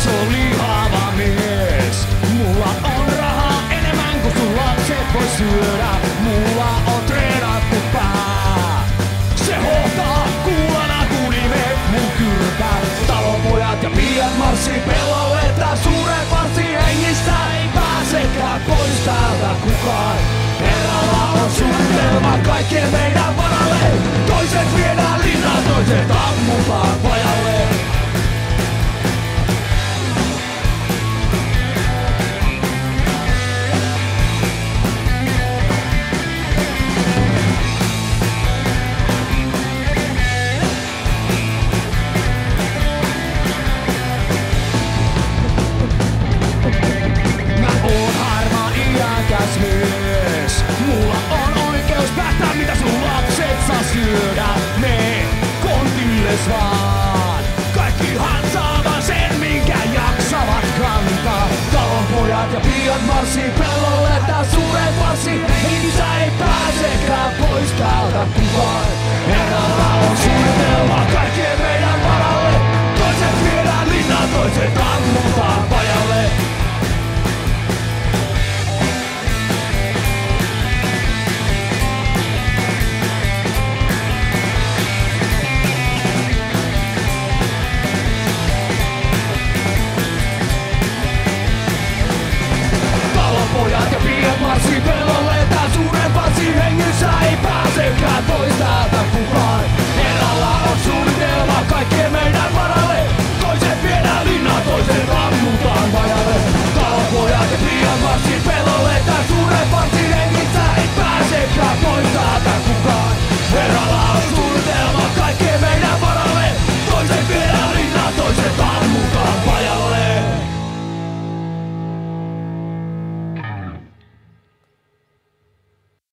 iso lihava mies. Mulla on rahaa enemmän kuin sun lapset voi syödä. Mulla on treenattu pää. Se hohtaa kuulana kun nimet mun kyrpää. Talonpojat ja piiat marssii pellolle, tää suuret varssi hengistä ei pääsekään pois täältä kukaan. Herralla on suunnitelma kaikkien meidän varalle. Toiset viedään linnaan, toiset ammutaan pajalle. Mies. Mulla on oikeus päättää mitä sun lapset saa syödä. Me kontilles vaan. Kaikkihan saavat sen minkä jaksavat kantaa. Talonpojat ja piiat marssii pellolle tää suuret varssi. Hengissä ei pääsekään pois täältä kukaan. Herralla on suunnitelma kaikkien